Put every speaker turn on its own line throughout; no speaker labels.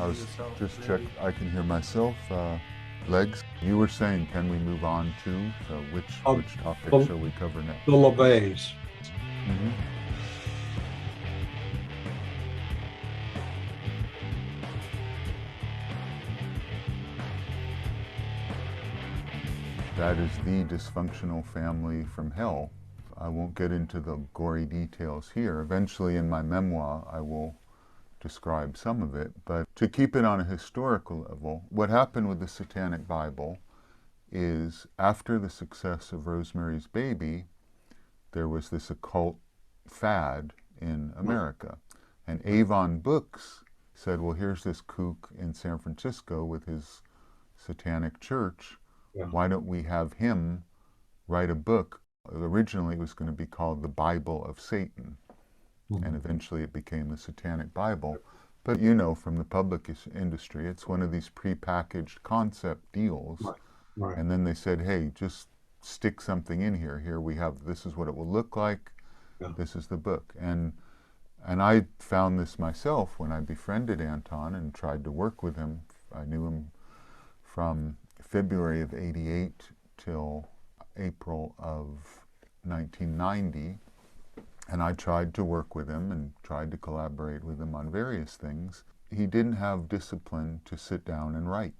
was
yourself?
just check. I can hear myself. Legs. You were saying, can we move on to? So which topic
the,
shall we cover next?
the LeVays.
Mhm. That is the dysfunctional family from hell. I won't get into the gory details here. Eventually, in my memoir, I will describe some of it. But to keep it on a historical level, what happened with the Satanic Bible is after the success of Rosemary's Baby, there was this occult fad in America. And Avon Books said, well, here's this kook in San Francisco with his satanic church.
Yeah.
Why don't we have him write a book? Originally, it was going to be called The Bible of Satan. And eventually it became the Satanic Bible. But you know, from the public industry, it's one of these prepackaged concept deals.
Right.
And then they said, hey, just stick something in here. Here we have, this is what it will look like.
Yeah.
This is the book. And I found this myself when I befriended Anton and tried to work with him. I knew him from February of '88 till April of 1990. And I tried to work with him and tried to collaborate with him on various things. He didn't have discipline to sit down and write.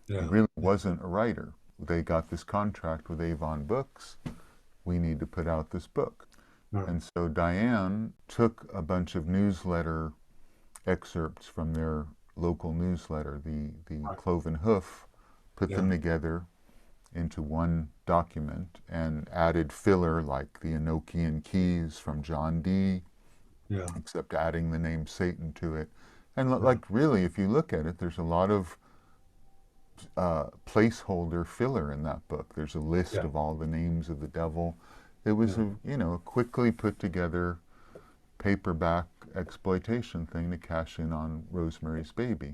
Yeah.
He really wasn't a writer. They got this contract with Avon Books. We need to put out this book.
Right.
And so Diane took a bunch of newsletter excerpts from their local newsletter, the Cloven Hoof, put them together into one document and added filler like the Enochian keys from John Dee, except adding the name Satan to it. And like really, if you look at it, there's a lot of placeholder filler in that book. There's a list of all the names of the devil. It was a quickly put together paperback exploitation thing to cash in on Rosemary's Baby.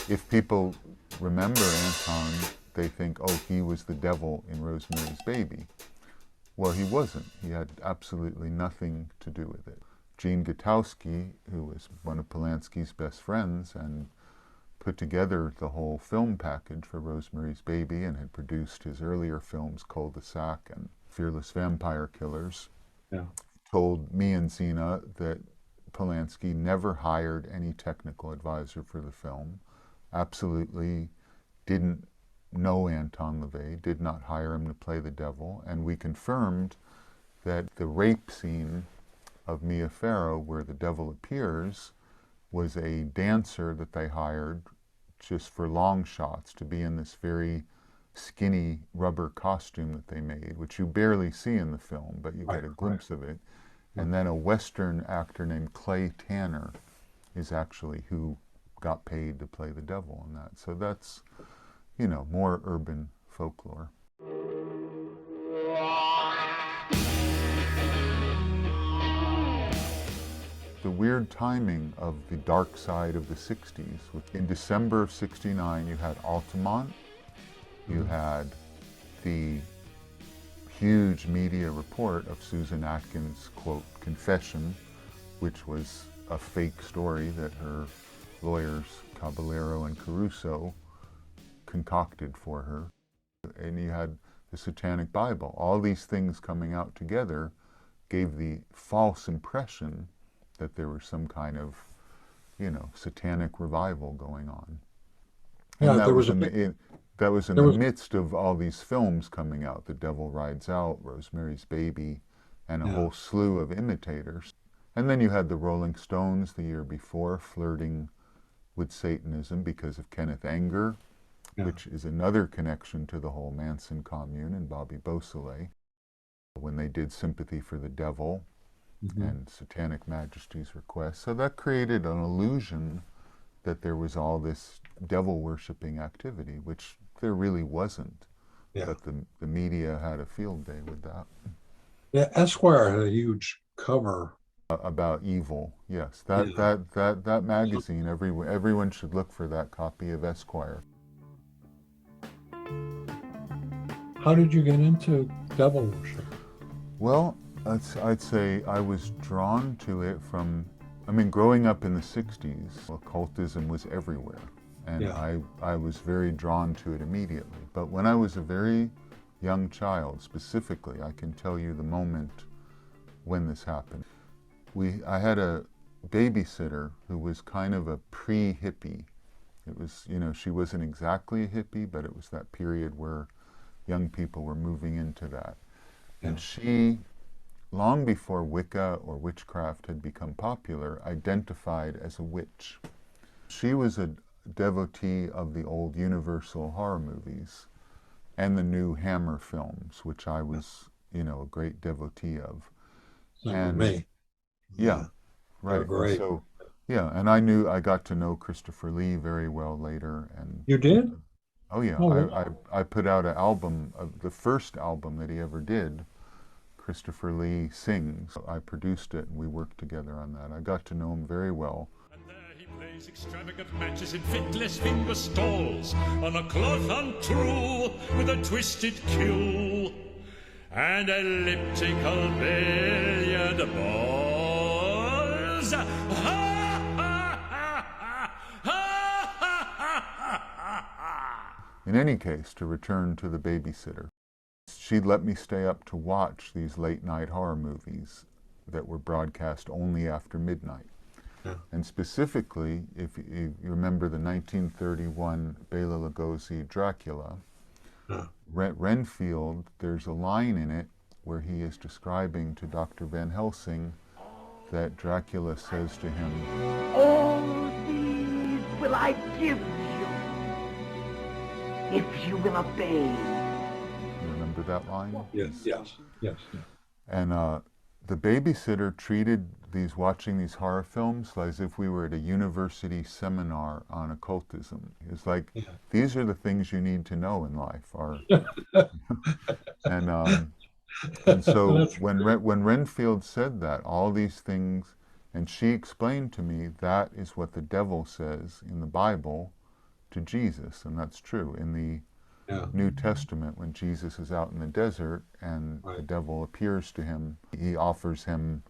If people remember Anton, they think, oh, he was the devil in Rosemary's Baby. Well, he wasn't. He had absolutely nothing to do with it. Gene Gutowski, who was one of Polanski's best friends and put together the whole film package for Rosemary's Baby and had produced his earlier films, Cul-de-sac and Fearless Vampire Killers, told me and Zena that Polanski never hired any technical advisor for the film, absolutely didn't know Anton LaVey, did not hire him to play the devil, and we confirmed that the rape scene of Mia Farrow, where the devil appears, was a dancer that they hired just for long shots to be in this very skinny rubber costume that they made, which you barely see in the film, but you get a glimpse of it. And then a Western actor named Clay Tanner is actually who got paid to play the devil in that. So that's, you know, more urban folklore. The weird timing of the dark side of the 60s. In December of '69, you had Altamont, you had the huge media report of Susan Atkins' quote, confession, which was a fake story that her lawyers, Caballero and Caruso, concocted for her. And you had the Satanic Bible. All these things coming out together gave the false impression that there was some kind of, you know, satanic revival going on. And
Yeah,
that
there
was
was
in the midst of all these films coming out, The Devil Rides Out, Rosemary's Baby, and a whole slew of imitators. And then you had the Rolling Stones the year before flirting with Satanism because of Kenneth Anger, which is another connection to the whole Manson commune and Bobby Beausoleil. When they did Sympathy for the Devil and Satanic Majesty's Request. So that created an illusion that there was all this devil-worshipping activity, which there really wasn't. But the media had a field day with that.
Yeah, Esquire had a huge cover.
About evil, yes. That magazine, everyone should look for that copy of Esquire.
How did you get into devil worship?
Well, I'd say I was drawn to it from I mean, growing up in the 60s, occultism was everywhere. And
Yeah.
I was very drawn to it immediately. But when I was a very young child, specifically, I can tell you the moment when this happened. I had a babysitter who was kind of a pre-hippie. It was, you know, she wasn't exactly a hippie, but it was that period where young people were moving into that.
Yeah.
And she, long before Wicca or witchcraft had become popular, identified as a witch. She was a devotee of the old Universal horror movies and the new Hammer films, which I was, you know, a great devotee of.
Same with
And
me.
yeah,
Yeah. They're
right. And
great.
so, yeah, and I got to know Christopher Lee very well later. And
You did?
oh yeah,
Oh, wow.
I put out an album, the first album that he ever did, Christopher Lee Sings. I produced it and we worked together on that. I got to know him very well.
And there he plays extravagant matches in fitless finger stalls, on a cloth untrue with a twisted cue, and elliptical billiard balls. Ha ha ha ha ha.
In any case, to return to the babysitter, she'd let me stay up to watch these late night horror movies that were broadcast only after midnight.
Yeah.
And specifically, if you remember the 1931 Bela Lugosi Dracula,
Yeah.
Renfield, there's a line in it where he is describing to Dr. Van Helsing that Dracula says to him,
All these will I give you if you will obey.
you remember that line?
Yes. Yes. Yes. Yes.
And the babysitter treated watching these horror films as if we were at a university seminar on occultism. It's like,
Yeah.
these are the things you need to know in life. And so
That's
when Renfield said that, all these things, and she explained to me that is what the devil says in the Bible to Jesus, and that's true. In the
yeah.
New Testament, when Jesus is out in the desert and the
Right.
devil appears to him, he offers him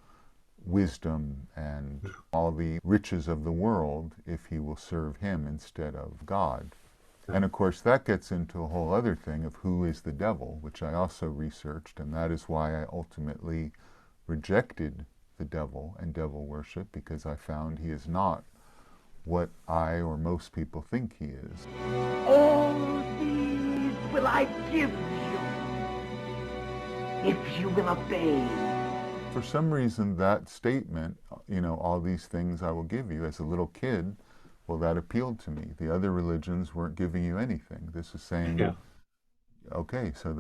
wisdom and all the riches of the world if he will serve him instead of God. And of course that gets into a whole other thing of who is the devil, which I also researched, and that is why I ultimately rejected the devil and devil worship, because I found he is not what I or most people think he is.
All these will I give you if you will obey.
For some reason, that statement, you know, all these things I will give you, as a little kid, well, that appealed to me. The other religions weren't giving you anything. This is saying,
Yeah.
okay, so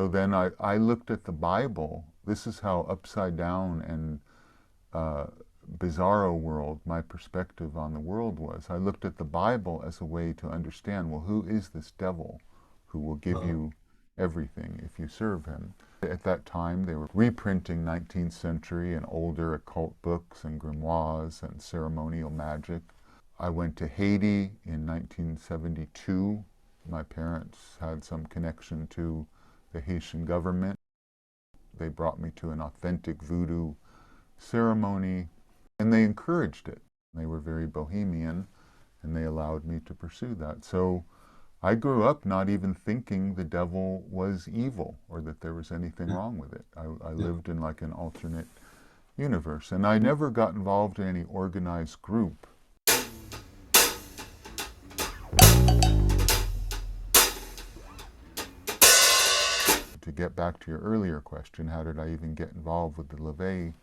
then I looked at the Bible. This is how upside down and bizarro world my perspective on the world was. I looked at the Bible as a way to understand, well, who is this devil who will give you everything if you serve him? At that time, they were reprinting 19th century and older occult books and grimoires and ceremonial magic. I went to Haiti in 1972. My parents had some connection to the Haitian government. They brought me to an authentic voodoo ceremony, and they encouraged it. They were very bohemian, and they allowed me to pursue that. So I grew up not even thinking the devil was evil or that there was anything wrong with it. I lived in like an alternate universe, and I never got involved in any organized group. To get back to your earlier question, how did I even get involved with the LeVay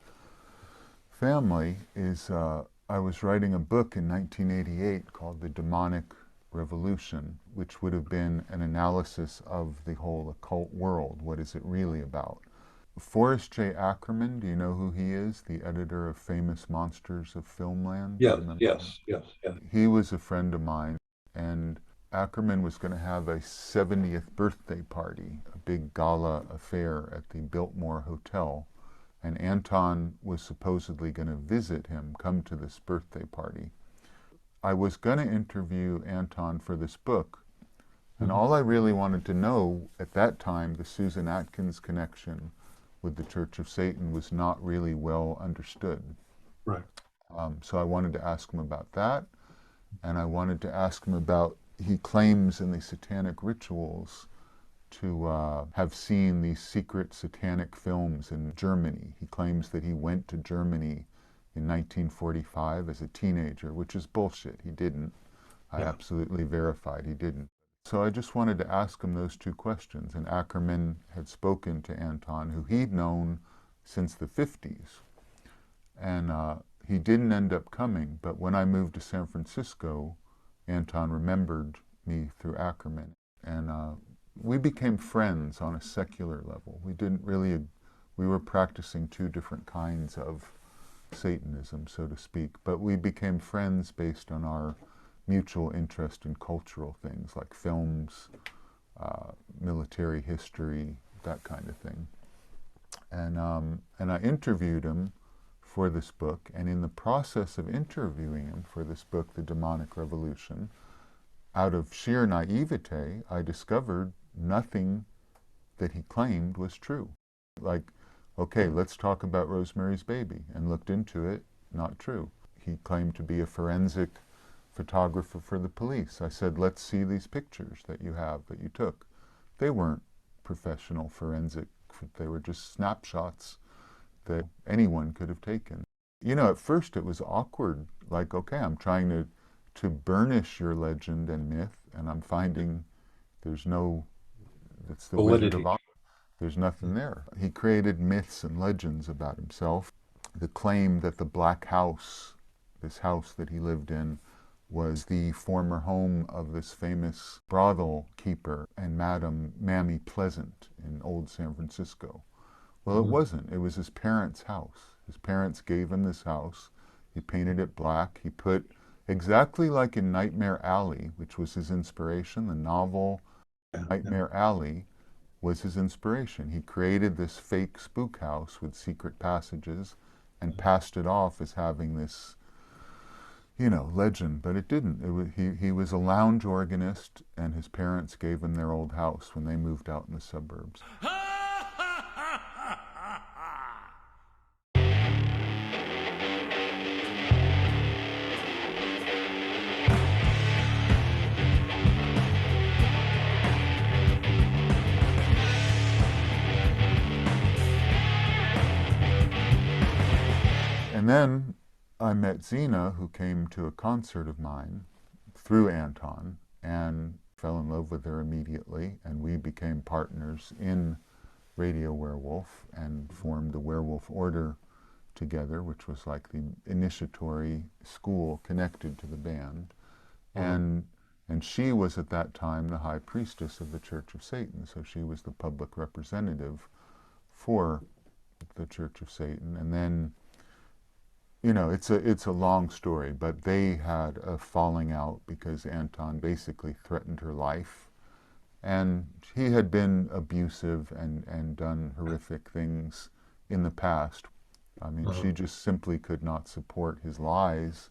family, is I was writing a book in 1988 called The Demonic Revolution, which would have been an analysis of the whole occult world. What is it really about? Forrest J. Ackerman, do you know who he is? The editor of Famous Monsters of Filmland? Do you
Yes.
remember
Yes.
him?
Yes. Yes.
He was a friend of mine, and Ackerman was going to have a 70th birthday party, a big gala affair at the Biltmore Hotel. And Anton was supposedly going to visit him, come to this birthday party. I was going to interview Anton for this book, and all I really wanted to know at that time, the Susan Atkins connection with the Church of Satan was not really well understood.
Right.
So I wanted to ask him about that, and I wanted to ask him about, he claims in the Satanic Rituals to have seen these secret satanic films in Germany. He claims that he went to Germany in 1945 as a teenager, which is bullshit. He didn't. I absolutely verified he didn't. So I just wanted to ask him those two questions. And Ackerman had spoken to Anton, who he'd known since the 50s. And he didn't end up coming, but when I moved to San Francisco, Anton remembered me through Ackerman. And we became friends on a secular level. We were practicing two different kinds of Satanism, so to speak, but we became friends based on our mutual interest in cultural things like films, military history, that kind of thing. And I interviewed him for this book, and in the process of interviewing him for this book, The Demonic Revolution, out of sheer naivete, I discovered nothing that he claimed was true. Like, okay, let's talk about Rosemary's Baby, and looked into it, not true. He claimed to be a forensic photographer for the police. I said, let's see these pictures that you have, that you took. They weren't professional forensic, they were just snapshots that anyone could have taken. You know, at first it was awkward, like, okay, I'm trying to burnish your legend and myth, and I'm finding it's the Wizard of Oz. There's nothing there. He created myths and legends about himself. The claim that the Black House, this house that he lived in, was the former home of this famous brothel keeper and Madame Mammy Pleasant in old San Francisco. Well, it wasn't. It was his parents' house. His parents gave him this house. He painted it black. He put, exactly like in Nightmare Alley, which was his inspiration, the novel Nightmare Alley was his inspiration. He created this fake spook house with secret passages and passed it off as having this, you know, legend, but it didn't. He was a lounge organist, and his parents gave him their old house when they moved out in the suburbs. And then I met Zena, who came to a concert of mine through Anton, and fell in love with her immediately, and we became partners in Radio Werewolf and formed the Werewolf Order together, which was like the initiatory school connected to the band. And she was at that time the high priestess of the Church of Satan, so she was the public representative for the Church of Satan. And then, you know, it's a long story, but they had a falling out because Anton basically threatened her life. And he had been abusive and done horrific things in the past. I mean, she just simply could not support his lies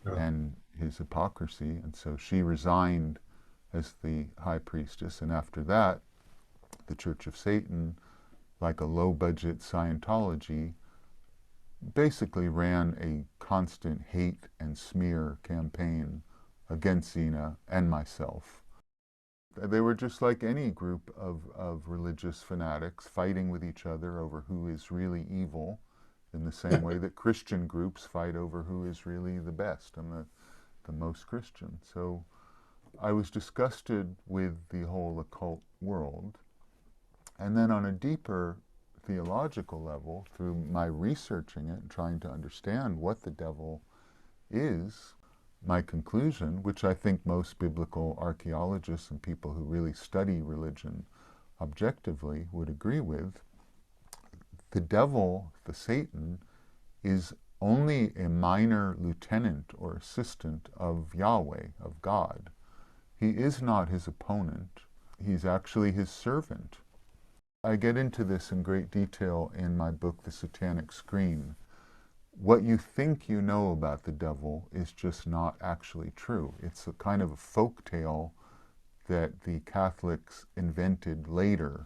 and his hypocrisy, and so she resigned as the high priestess. And after that, the Church of Satan, like a low-budget Scientology, basically ran a constant hate and smear campaign against Zena and myself. They were just like any group of religious fanatics fighting with each other over who is really evil, in the same way that Christian groups fight over who is really the best and the most Christian. So I was disgusted with the whole occult world. And then on a deeper theological level, through my researching it and trying to understand what the devil is, my conclusion, which I think most biblical archaeologists and people who really study religion objectively would agree with, the devil, the Satan, is only a minor lieutenant or assistant of Yahweh, of God. He is not his opponent. He's actually his servant. I get into this in great detail in my book, The Satanic Screen. What you think you know about the devil is just not actually true. It's a kind of a folk tale that the Catholics invented later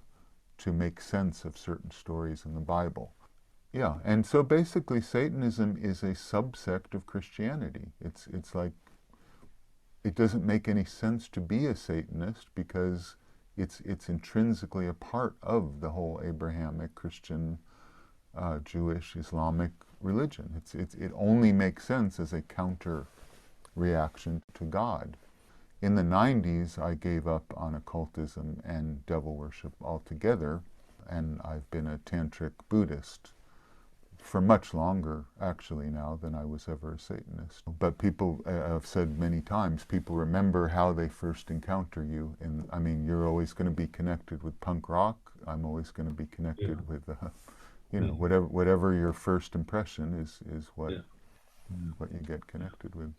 to make sense of certain stories in the Bible. Yeah, and so basically Satanism is a subsect of Christianity. It's like it doesn't make any sense to be a Satanist because it's intrinsically a part of the whole Abrahamic Christian, Jewish, Islamic religion. It only makes sense as a counter reaction to God. In the 90s, I gave up on occultism and devil worship altogether, and I've been a tantric Buddhist for much longer, actually, now than I was ever a Satanist. But people, I've said many times, people remember how they first encounter you. And I mean, you're always going to be connected with punk rock. I'm always going to be connected with, you know, whatever your first impression is what
Yeah.
what you get connected with.